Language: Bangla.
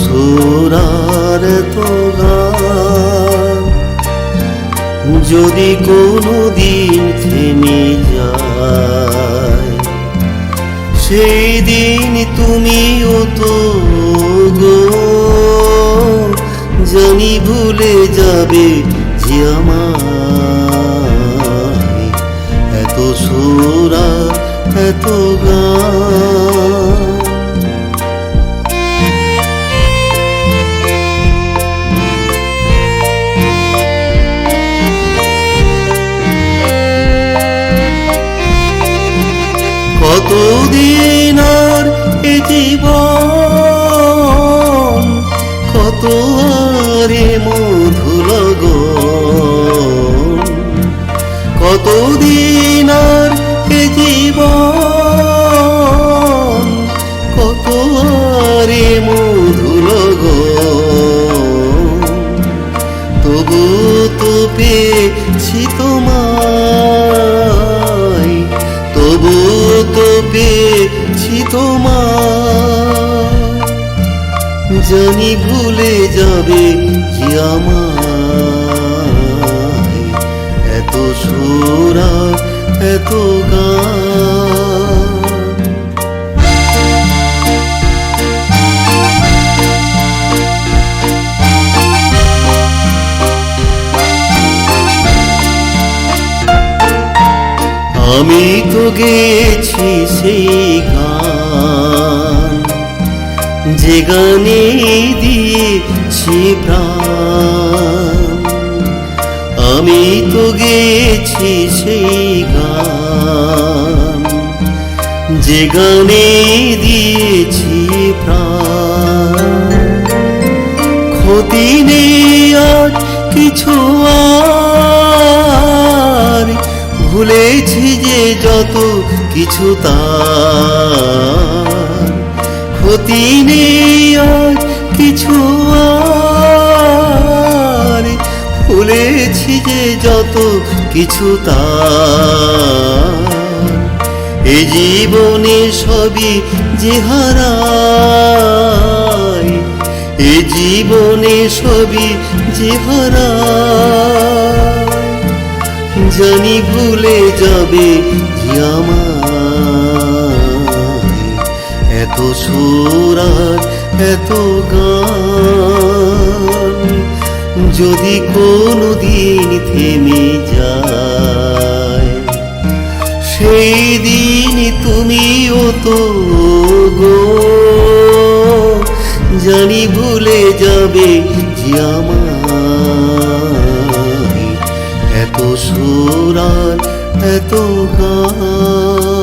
সুরার তো গান যদি কোনো দিন থেমে যায়, সেই দিন তুমিও তো গো জানি ভুলে যাবে যে আমায়। এত সুরা এত গান কতদিন আর এ জীবন, কত আর এ মধু লগন, কতদিন আর এ জীবন, কত আর এ মধু লগন। তবু তো পেয়েছি তোমায়, তবু তো পেয়েছি তোমায়, জানি ভুলে যাবে যে আমায়। এত সুরা এত গান আমি তো গেছি সেই গান, যে গানে দিয়েছি প্রাণ। আমি তো গেছি সেই গান, যে গানে দিয়েছি প্রাণ। ক্ষতি নেই আর কিছু আর, ভুলেছি যে যত কিছু তার। ক্ষতি নেই আর কিছু আর, ভুলেছি যে যত কিছু তার। এ জীবনে সবই যে হারায়, এ জীবনে সবই যে হারায়, জানি ভুলে যাবে যে আমায়। এত সুরার এত গান যদি কোনো দিন থেমে যায়, সেই দিন তুমিও তো গো জানি ভুলে যাবে যে আমায়। এত সুরার এত গান।